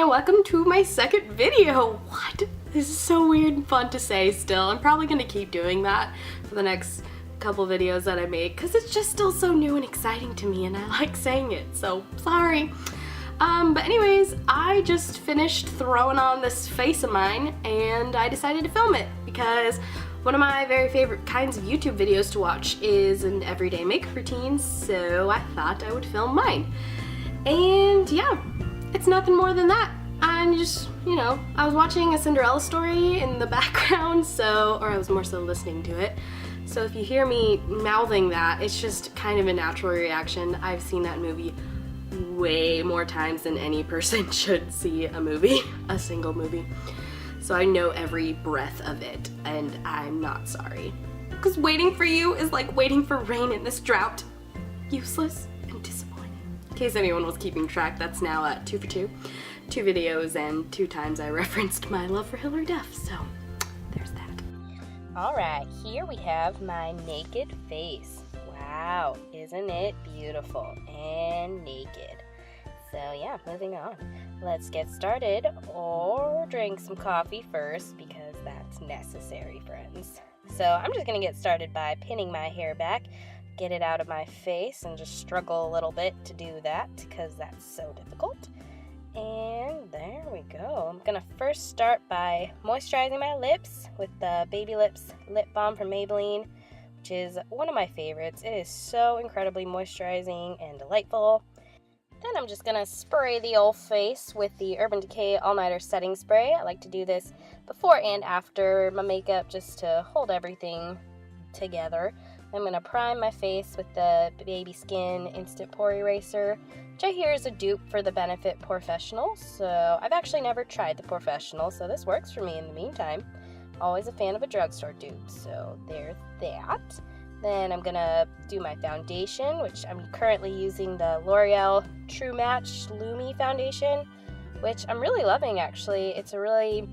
and welcome to my second video. What? This is so weird and fun to say still. I'm probably gonna keep doing that for the next couple videos that I make because it's just still so new and exciting to me and I like saying it, so sorry. But anyways, I just finished throwing on this face of mine and I decided to film it because one of my very favorite kinds of YouTube videos to watch is an everyday makeup routine, so I thought I would film mine. And yeah, it's nothing more than that. I'm just, you know, I was watching a Cinderella story in the background, or I was more so listening to it. So if you hear me mouthing that, it's just kind of a natural reaction. I've seen that movie way more times than any person should see a movie, a single movie. So I know every breath of it, and I'm not sorry. Because waiting for you is like waiting for rain in this drought. Useless and disappointing. In case anyone was keeping track, that's now 2 for 2. 2 videos and 2 times I referenced my love for Hilary Duff, so there's that. Alright, here we have my naked face. Wow, isn't it beautiful and naked? So yeah, moving on. Let's get started, or drink some coffee first because that's necessary, friends. So I'm just going to get started by pinning my hair back, get it out of my face, and just struggle a little bit to do that because that's so difficult. And there we go. I'm going to first start by moisturizing my lips with the Baby Lips Lip Balm from Maybelline, which is one of my favorites. It is so incredibly moisturizing and delightful. Then I'm just going to spray the old face with the Urban Decay All Nighter Setting Spray. I like to do this before and after my makeup just to hold everything together. I'm going to prime my face with the Baby Skin Instant Pore Eraser, which I hear is a dupe for the Benefit Professional. So I've actually never tried the Professional, so this works for me in the meantime. Always a fan of a drugstore dupe, so there's that. Then I'm going to do my foundation, which I'm currently using the L'Oreal True Match LUMI foundation, which I'm really loving actually. It's a really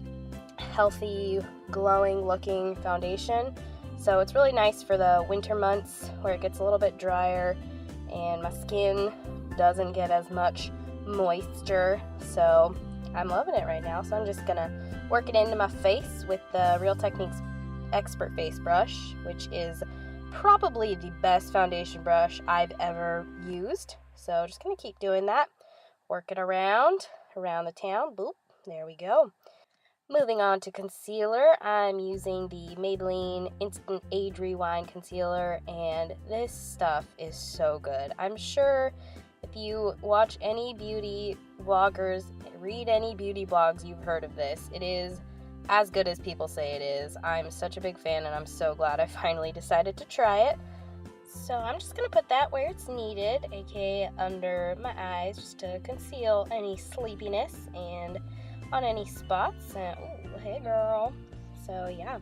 healthy, glowing looking foundation. So it's really nice for the winter months where it gets a little bit drier and my skin doesn't get as much moisture. So I'm loving it right now. So I'm just going to work it into my face with the Real Techniques Expert Face Brush, which is probably the best foundation brush I've ever used. So just going to keep doing that. Work it around the town. Boop. There we go. Moving on to concealer, I'm using the Maybelline Instant Age Rewind Concealer, and this stuff is so good. I'm sure if you watch any beauty vloggers, read any beauty blogs, you've heard of this. It is as good as people say it is. I'm such a big fan, and I'm so glad I finally decided to try it. So I'm just going to put that where it's needed, aka under my eyes, just to conceal any sleepiness and on any spots. Ooh, hey girl. So yeah,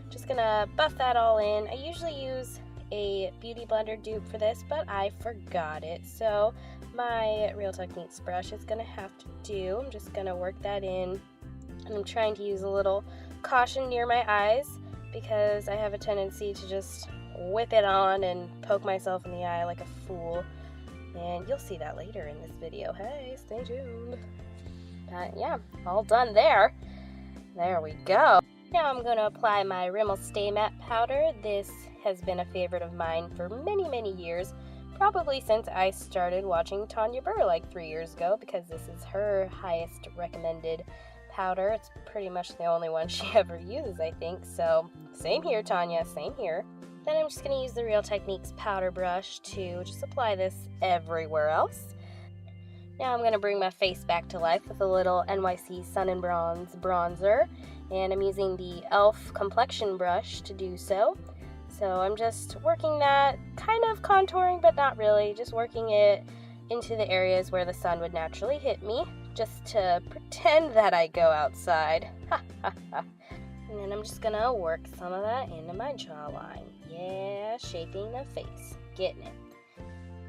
just gonna buff that all in. I usually use a Beauty Blender dupe for this, but I forgot it. So my Real Techniques brush is gonna have to do. I'm just gonna work that in, and I'm trying to use a little caution near my eyes because I have a tendency to just whip it on and poke myself in the eye like a fool. And you'll see that later in this video. Hey, stay tuned. Yeah, all done there. There we go. Now I'm going to apply my Rimmel Stay Matte Powder. This has been a favorite of mine for many, many years. Probably since I started watching Tanya Burr like 3 years ago, because this is her highest recommended powder. It's pretty much the only one she ever uses, I think. So same here, Tanya, same here. Then I'm just going to use the Real Techniques powder brush to just apply this everywhere else. Now I'm going to bring my face back to life with a little NYC Sun and Bronze bronzer, and I'm using the e.l.f. complexion brush to do so. So I'm just working that, kind of contouring, but not really, just working it into the areas where the sun would naturally hit me, just to pretend that I go outside. And then I'm just going to work some of that into my jawline. Yeah, shaping the face, getting it.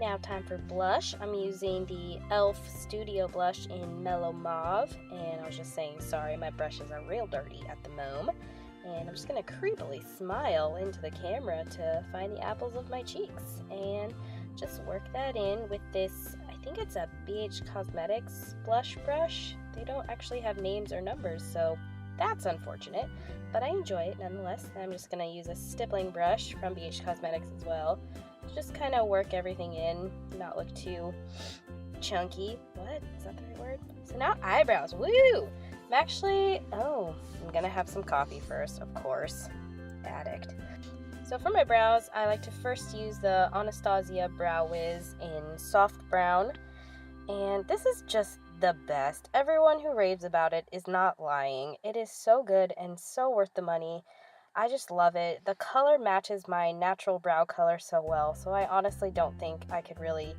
Now time for blush. I'm using the e.l.f. Studio Blush in Mellow Mauve, and I was just saying sorry, my brushes are real dirty at the moment. And I'm just going to creepily smile into the camera to find the apples of my cheeks and just work that in with this, I think it's a BH Cosmetics blush brush. They don't actually have names or numbers, so that's unfortunate, but I enjoy it nonetheless. I'm just going to use a stippling brush from BH Cosmetics as well to just kind of work everything in, not look too chunky. What? Is that the right word? So now eyebrows. Woo! I'm going to have some coffee first, of course. Addict. So for my brows, I like to first use the Anastasia Brow Wiz in Soft Brown, and this is just the best. Everyone who raves about it is not lying. It is so good and so worth the money. I just love it. The color matches my natural brow color so well, so I honestly don't think I could really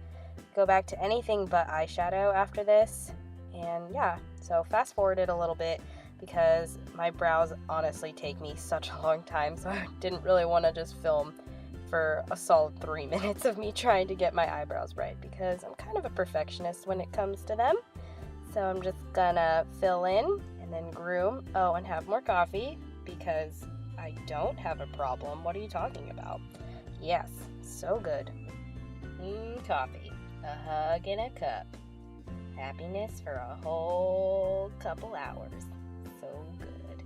go back to anything but eyeshadow after this. And yeah, so fast forward it a little bit because my brows honestly take me such a long time, so I didn't really want to just film for a solid 3 minutes of me trying to get my eyebrows right because I'm kind of a perfectionist when it comes to them. So I'm just gonna fill in and then groom. Oh, and have more coffee because I don't have a problem. What are you talking about? Yes, so good. Coffee, a hug in a cup. Happiness for a whole couple hours. So good.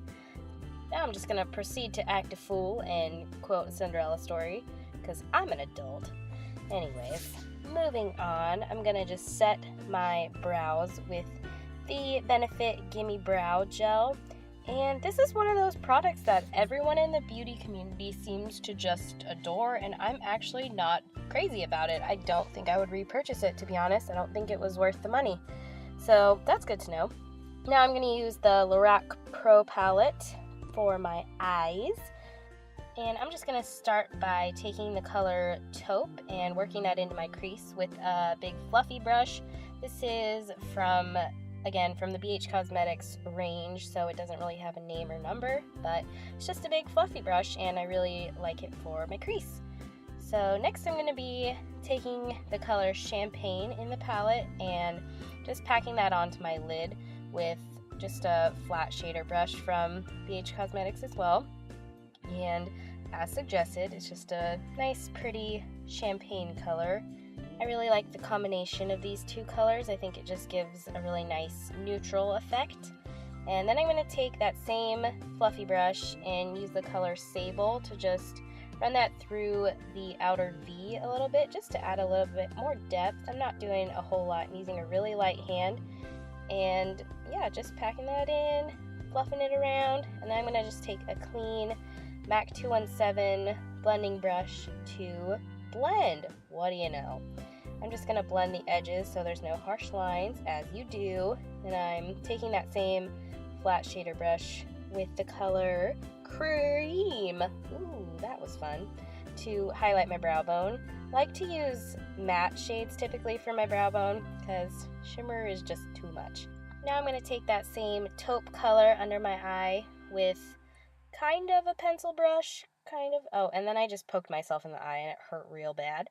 Now I'm just gonna proceed to act a fool and quote a Cinderella story because I'm an adult. Anyways, moving on, I'm gonna just set my brows with the Benefit Gimme Brow Gel. And this is one of those products that everyone in the beauty community seems to just adore, and I'm actually not crazy about it. I don't think I would repurchase it, to be honest. I don't think it was worth the money. So that's good to know. Now I'm going to use the Loreal Pro palette for my eyes. And I'm just going to start by taking the color Taupe and working that into my crease with a big fluffy brush. This is from the BH Cosmetics range, so it doesn't really have a name or number, but it's just a big fluffy brush and I really like it for my crease. So next I'm going to be taking the color Champagne in the palette and just packing that onto my lid with just a flat shader brush from BH Cosmetics as well. And as suggested, it's just a nice pretty champagne color. I really like the combination of these two colors. I think it just gives a really nice neutral effect. And then I'm going to take that same fluffy brush and use the color Sable to just run that through the outer V a little bit, just to add a little bit more depth. I'm not doing a whole lot. I'm using a really light hand. And yeah, just packing that in, fluffing it around, and then I'm going to just take a clean MAC 217 blending brush to blend. What do you know? I'm just going to blend the edges so there's no harsh lines, as you do. And I'm taking that same flat shader brush with the color Cream. Ooh, that was fun. To highlight my brow bone. I like to use matte shades typically for my brow bone because shimmer is just too much. Now I'm going to take that same taupe color under my eye with kind of a pencil brush, oh, and then I just poked myself in the eye and it hurt real bad.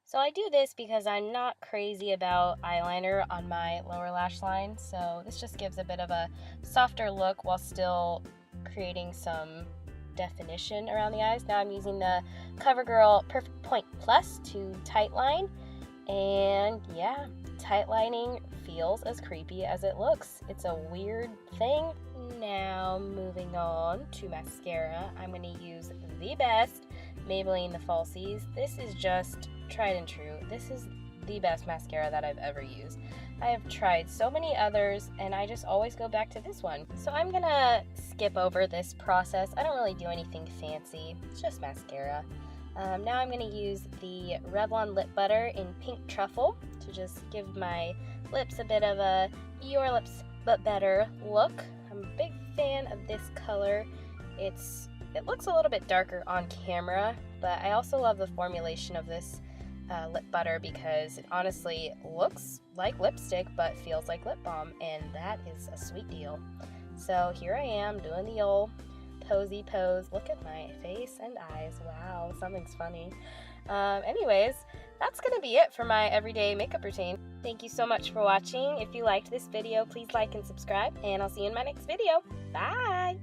So I do this because I'm not crazy about eyeliner on my lower lash line, so this just gives a bit of a softer look while still creating some definition around the eyes. Now I'm using the CoverGirl Perfect Point Plus to tightline, and yeah, tightlining feels as creepy as it looks. It's a weird thing. Now moving on to mascara, I'm going to use the best Maybelline The Falsies. This is just tried and true. This is the best mascara that I've ever used. I have tried so many others and I just always go back to this one. So I'm gonna skip over this process. I don't really do anything fancy. It's just mascara. Now I'm gonna use the Revlon Lip Butter in Pink Truffle to just give my lips a bit of a your lips but better look. I'm a big fan of this color. It looks a little bit darker on camera, but I also love the formulation of this lip butter because it honestly looks like lipstick but feels like lip balm, and that is a sweet deal. So here I am doing the old posy pose. Look at my face and eyes. Wow, something's funny. Anyways, that's gonna be it for my everyday makeup routine. Thank you so much for watching. If you liked this video, please like and subscribe, and I'll see you in my next video. Bye!